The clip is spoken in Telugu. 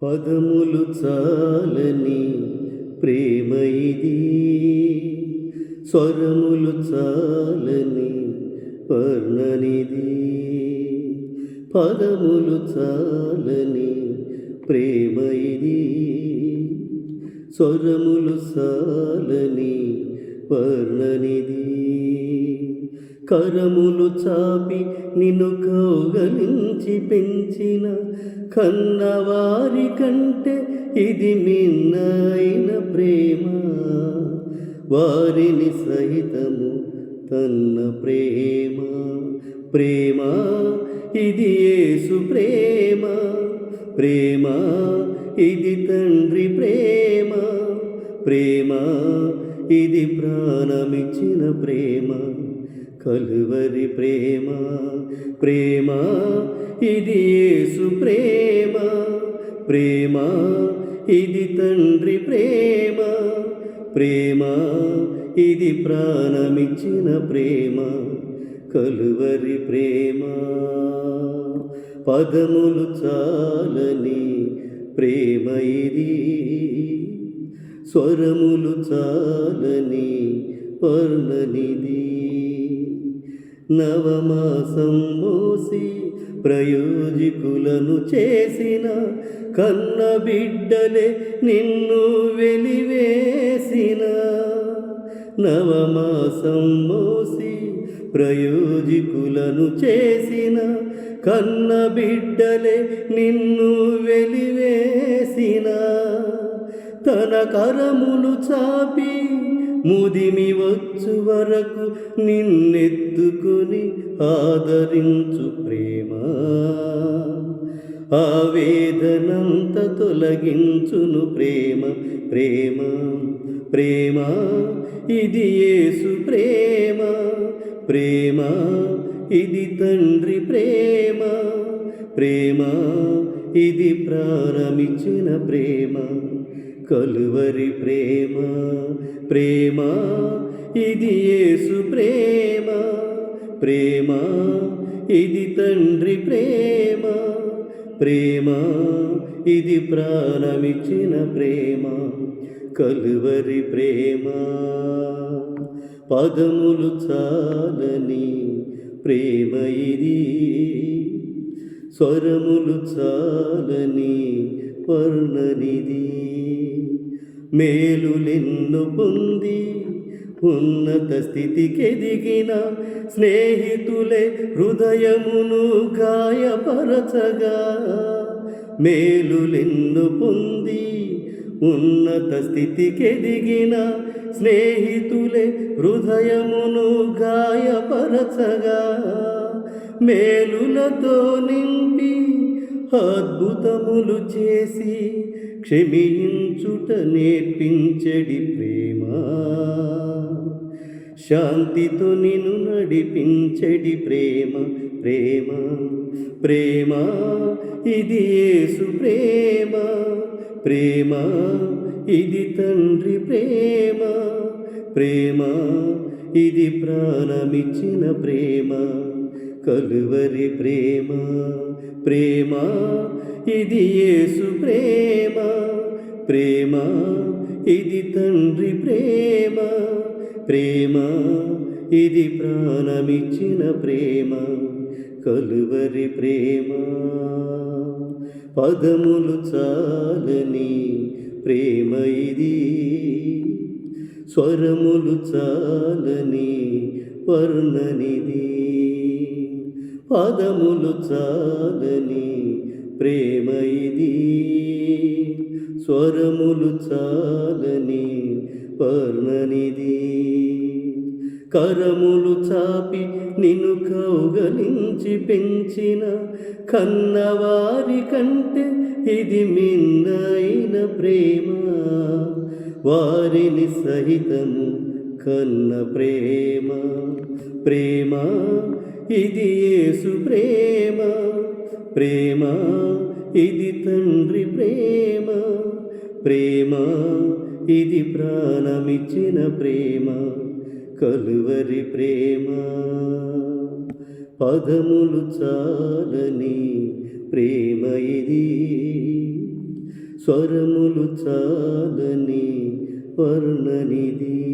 పదములు చాలని ప్రేమ ఇది, స్వరములు చాలని వర్ణనిది. పదములు చాలని ప్రేమ ఇది, స్వరములు చాలని వర్ణనిది. కరములు చాపి నిన్ను కౌగలించి పెంచిన కన్నవారి కంటే ఇది మిన్నైన ప్రేమ. వారిని సహితము తన్న ప్రేమ. ప్రేమ ఇది యేసు ప్రేమ. ప్రేమ ఇది తండ్రి ప్రేమ. ప్రేమ ఇది ప్రాణమిచ్చిన ప్రేమ. కలువరి ప్రేమ. ప్రేమ ఇది యేసు ప్రేమ. ప్రేమ ఇది తండ్రి ప్రేమ. ప్రేమ ఇది ప్రాణమిచ్చిన ప్రేమ. కలువరి ప్రేమ. పదములు చాలని ప్రేమ ఇది, స్వరములు చాలని వర్ణనిది. నవమాసం మోసి ప్రయోజకులను చేసిన కన్న బిడ్డలే నిన్ను వెలివేసిన. నవమాసం మోసి ప్రయోజకులను చేసిన కన్న బిడ్డలే నిన్ను వెలివేసిన. తన కరములు చాపి ముదిమి వచ్చు వరకు నిన్నెత్తుకొని ఆదరించు ప్రేమ. ఆవేదనంత తొలగించును ప్రేమ. ప్రేమ ప్రేమ ఇది యేసు ప్రేమ. ప్రేమ ఇది తండ్రి ప్రేమ. ప్రేమ ఇది ప్రాణమిచ్చిన ప్రేమ. కలువరి ప్రేమ. ప్రేమ ఇది యేసు ప్రేమ. ప్రేమ ఇది తండ్రి ప్రేమ. ప్రేమ ఇది ప్రాణమిచ్చిన ప్రేమ. కలువరి ప్రేమ. పదములు చాలని ప్రేమ ఇది, స్వరములు చాలని వర్ణనిది. మేలులెన్ను పొంది ఉన్నత స్థితికెదిగిన స్నేహితులే హృదయమును గాయపరచగా. మేలులెన్ను పొంది ఉన్నత స్థితికెదిగిన స్నేహితులే హృదయమును గాయపరచగా. మేలులతో నింపి అద్భుతములు చేసి క్షమించుట నేర్పించడి ప్రేమ. శాంతితో నిన్ను నడిపించడి ప్రేమ. ప్రేమ ప్రేమ ఇది యేసు ప్రేమ. ప్రేమ ఇది తండ్రి ప్రేమ. ప్రేమ ఇది ప్రాణమిచ్చిన ప్రేమ. కలువరి ప్రేమ. ప్రేమ ఇది యేసు ప్రేమ. ప్రేమ ఇది తండ్రి ప్రేమ. ప్రేమ ఇది ప్రాణమిచ్చిన ప్రేమ. కలువరి ప్రేమ. పదములు చాలని ప్రేమ ఇది, స్వరములు చాలని వర్ణనిది. పదములు చాలని ప్రేమ ఇది, స్వరములు చాలని వర్ణనిది. కరములు చాపి నిన్ను కౌగలించి పెంచిన కన్నవారి కంటే ఇది మిన్నైన ప్రేమ. వారిని సహితము కన్న ప్రేమ. ప్రేమ ఇది యేసు ప్రేమ. ప్రేమ ఇది తండ్రి ప్రేమ. ప్రేమ ఇది ప్రాణమిచ్చిన ప్రేమ. కలువరి ప్రేమ. పదములు చాలని ప్రేమ ఇది, స్వరములు చాలని వర్ణనిది